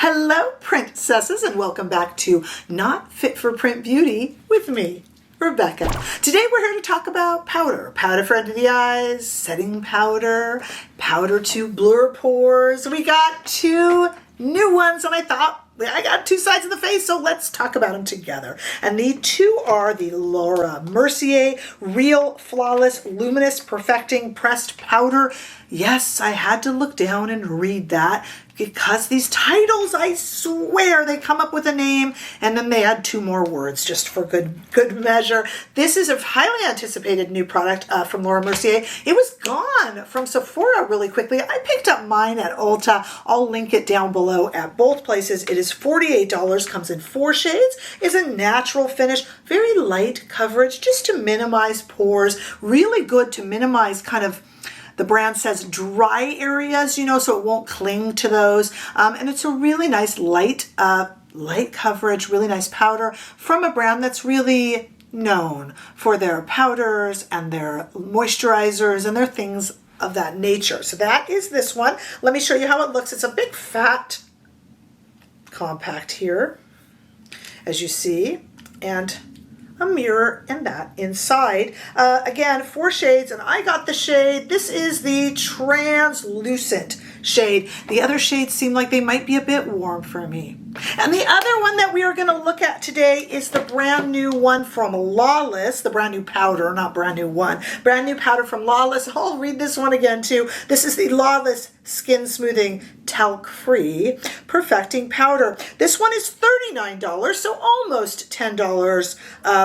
Hello, princesses, and welcome back to Not Fit for Print Beauty with me, Rebecca. Today we're here to talk about powder. Powder for under the eyes, setting powder, powder to blur pores. We got two new ones, and I thought I got two sides of the face, so let's talk about them together. And the two are the Laura Mercier Real Flawless Luminous Perfecting Pressed Powder. Yes, I had to look down and read that because these titles, I swear, they come up with a name and then they add two more words just for good measure. This is a highly anticipated new product from Laura Mercier. It was gone from Sephora really quickly. I picked up mine at Ulta. I'll link it down below at both places. It is $48, comes in 4 shades, is a natural finish, very light coverage just to minimize pores, really good to minimize kind of, the brand says dry areas, you know, so it won't cling to those. And it's a really nice light coverage, really nice powder from a brand that's really known for their powders and their moisturizers and their things of that nature. So that is this one. Let me show you how it looks. It's a big fat compact here, as you see, and a mirror and that inside. Again, 4 shades, and I got the shade. This is the translucent shade. The other shades seem like they might be a bit warm for me. And the other one that we are going to look at today is the brand new one from Lawless, the brand new powder, not brand new one, brand new powder from Lawless. I'll read this one again too. This is the Lawless Skin Smoothing Talc-Free Perfecting Powder. This one is $39, so almost $10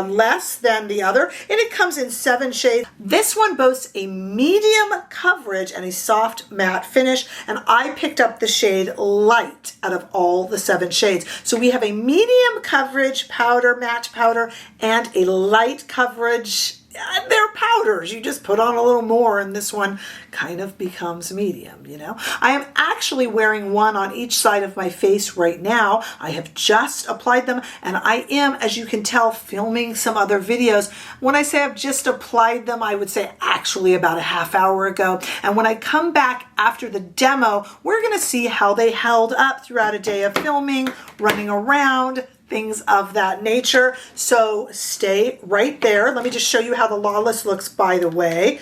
less than the other, and it comes in 7 shades. This one boasts a medium coverage and a soft matte finish, and I picked up the shade Light out of all the 7 shades. So we have a medium coverage powder, matte powder, and a light coverage. They're powders. You just put on a little more and this one kind of becomes medium, you know. I am actually wearing one on each side of my face right now. I have just applied them and I am, as you can tell, filming some other videos. When I say I've just applied them, I would say actually about a half hour ago. And when I come back after the demo, we're going to see how they held up throughout a day of filming, running around, things of that nature. So stay right there. Let me just show you how the Lawless looks, by the way.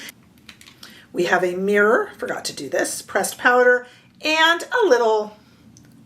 We have a mirror, forgot to do this, pressed powder, and a little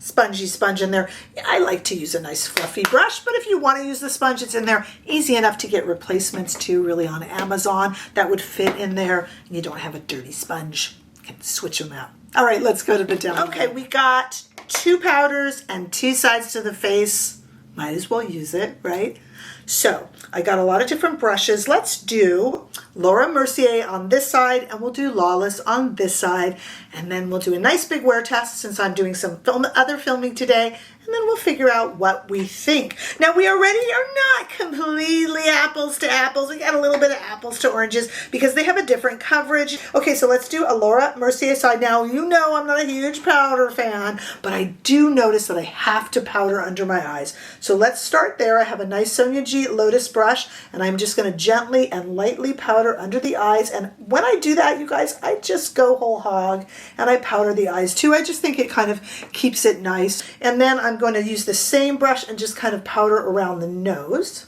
spongy sponge in there. I like to use a nice fluffy brush, but if you want to use the sponge, it's in there. Easy enough to get replacements too, really, on Amazon. That would fit in there. And you don't have a dirty sponge. You can switch them out. All right, let's go to the demo. Okay, we got 2 powders and 2 sides to the face. Might as well use it, right? So I got a lot of different brushes. Let's do Laura Mercier on this side, and we'll do Lawless on this side. And then we'll do a nice big wear test since I'm doing some other filming today. And then we'll figure out what we think. Now, we already are not completely apples to apples. We got a little bit of apples to oranges because they have a different coverage. Okay, so let's do a Laura Mercier side. Now, you know I'm not a huge powder fan, but I do notice that I have to powder under my eyes. So let's start there. I have a nice Sonia G Lotus brush, and I'm just going to gently and lightly powder under the eyes. And when I do that, you guys, I just go whole hog, and I powder the eyes too. I just think it kind of keeps it nice. And then I'm going to use the same brush and just kind of powder around the nose.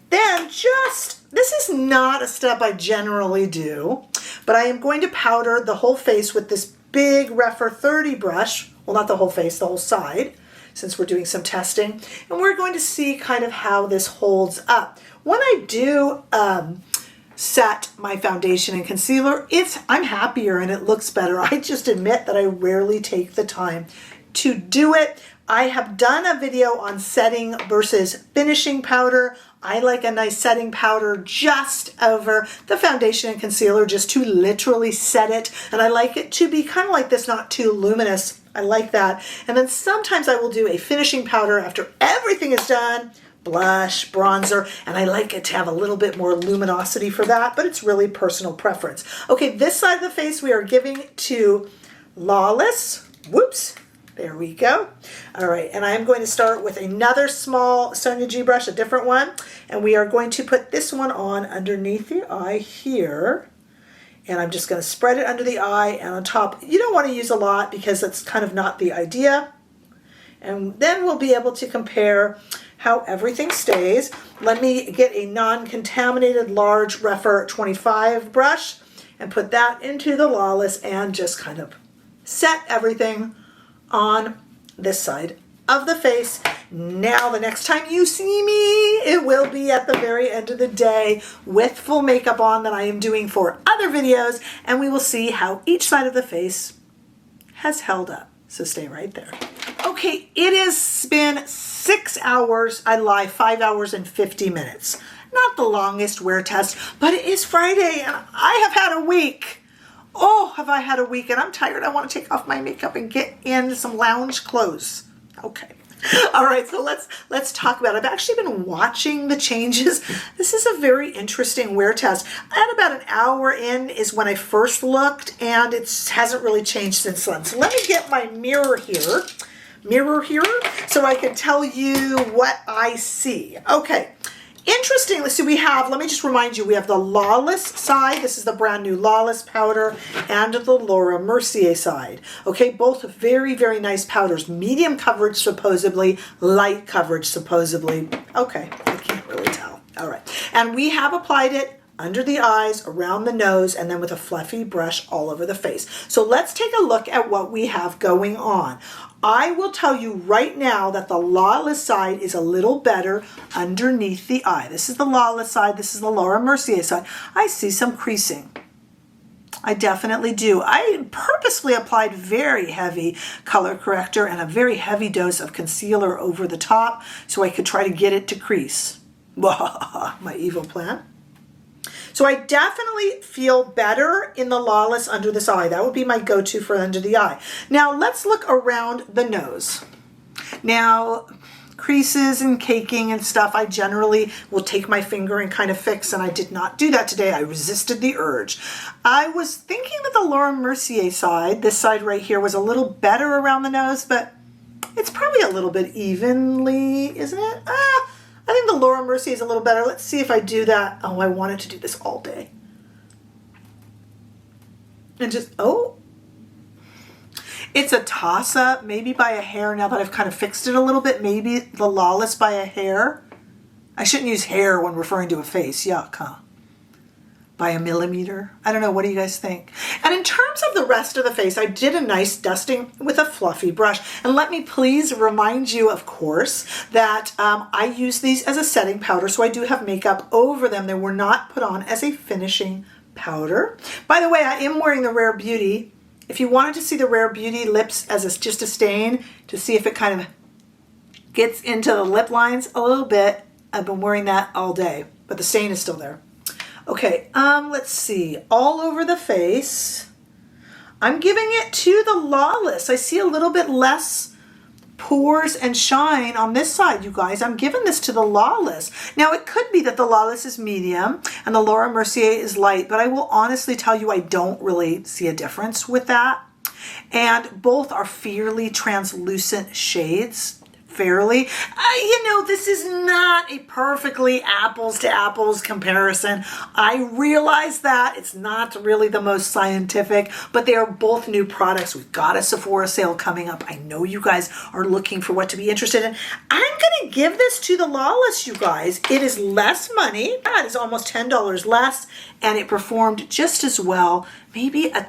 Then this is not a step I generally do, but I am going to powder the whole face with this big Refer 30 brush. Well, not the whole face, the whole side, since we're doing some testing. And we're going to see kind of how this holds up. When I do set my foundation and concealer, I'm happier and it looks better. I just admit that I rarely take the time to do it. I have done a video on setting versus finishing powder. I like a nice setting powder just over the foundation and concealer, just to literally set it. And I like it to be kind of like this, not too luminous. I like that. And then sometimes I will do a finishing powder after everything is done, blush, bronzer, and I like it to have a little bit more luminosity for that, but it's really personal preference. Okay, this side of the face we are giving to Lawless. Whoops. There we go. All right, and I'm going to start with another small Sonia G brush, a different one, and we are going to put this one on underneath the eye here. And I'm just going to spread it under the eye and on top. You don't want to use a lot because that's kind of not the idea. and then we'll be able to compare how everything stays. Let me get a non-contaminated large Refer 25 brush and put that into the Lawless and just kind of set everything on this side of the face. Now the next time you see me, it will be at the very end of the day with full makeup on that I am doing for other videos, and we will see how each side of the face has held up. So stay right there. Okay, it has been 6 hours, I lie, 5 hours and 50 minutes. Not the longest wear test, but it is Friday and I have had a week. Oh, have I had a week, and I'm tired. I want to take off my makeup and get in some lounge clothes. Okay. All right, so let's talk about it. I've actually been watching the changes. This is a very interesting wear test. At about an hour in is when I first looked, and it hasn't really changed since then. So let me get my mirror here, so I can tell you what I see. Okay. Interestingly, so we have, let me just remind you, we have the Lawless side. This is the brand new Lawless powder, and the Laura Mercier side. Okay, both very, very nice powders. Medium coverage, supposedly. Light coverage, supposedly. Okay, I can't really tell. All right. And we have applied it under the eyes, around the nose, and then with a fluffy brush all over the face. So let's take a look at what we have going on. I will tell you right now that the Lawless side is a little better underneath the eye. This is the Lawless side. This is the Laura Mercier side. I see some creasing. I definitely do. I purposely applied very heavy color corrector and a very heavy dose of concealer over the top so I could try to get it to crease. My evil plan. So I definitely feel better in the Lawless under this eye. That would be my go-to for under the eye. Now let's look around the nose. Now, creases and caking and stuff, I generally will take my finger and kind of fix, and I did not do that today. I resisted the urge. I was thinking that the Laura Mercier side, this side right here, was a little better around the nose, but it's probably a little bit evenly, isn't it? I think the Laura Mercier is a little better. Let's see if I do that. Oh, I wanted to do this all day. And just, it's a toss-up, maybe by a hair. Now that I've kind of fixed it a little bit, maybe the Lawless by a hair. I shouldn't use hair when referring to a face. Yuck, huh? By a millimeter. I don't know. What do you guys think? And in terms of the rest of the face, I did a nice dusting with a fluffy brush. And let me please remind you, of course, that I use these as a setting powder, so I do have makeup over them. They were not put on as a finishing powder. By the way, I am wearing the Rare Beauty. If you wanted to see the Rare Beauty lips as just a stain, to see if it kind of gets into the lip lines a little bit, I've been wearing that all day, but the stain is still there. Okay, let's see. All over the face, I'm giving it to the Lawless. I see a little bit less pores and shine on this side, you guys. I'm giving this to the Lawless. Now, it could be that the Lawless is medium and the Laura Mercier is light, but I will honestly tell you I don't really see a difference with that. And both are fairly translucent shades. Fairly. This is not a perfectly apples to apples comparison. I realize that it's not really the most scientific, but they are both new products. We've got a Sephora sale coming up. I know you guys are looking for what to be interested in. I'm going to give this to the Lawless, you guys. It is less money. That is almost $10 less, and it performed just as well, maybe a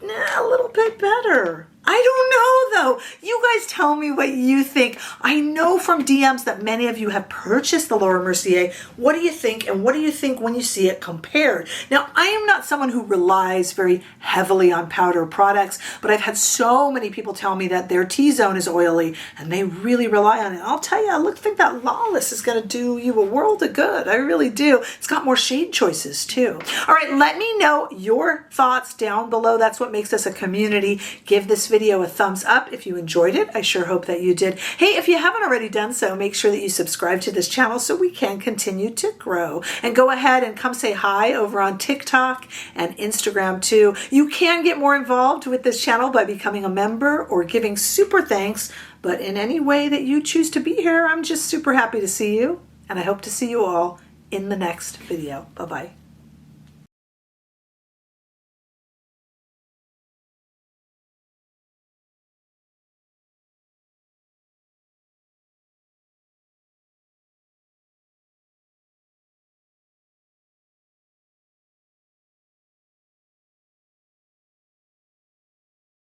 little bit better. I don't know, though. You guys tell me what you think. I know from DMs that many of you have purchased the Laura Mercier. What do you think? And what do you think when you see it compared? Now, I am not someone who relies very heavily on powder products, but I've had so many people tell me that their T-zone is oily and they really rely on it. I'll tell you, I think that Lawless is going to do you a world of good. I really do. It's got more shade choices, too. All right, let me know your thoughts down below. That's what makes us a community. Give this video a thumbs up if you enjoyed it. I sure hope that you did. Hey, if you haven't already done so, make sure that you subscribe to this channel so we can continue to grow. And go ahead and come say hi over on TikTok and Instagram too. You can get more involved with this channel by becoming a member or giving super thanks. But in any way that you choose to be here, I'm just super happy to see you. And I hope to see you all in the next video. Bye-bye.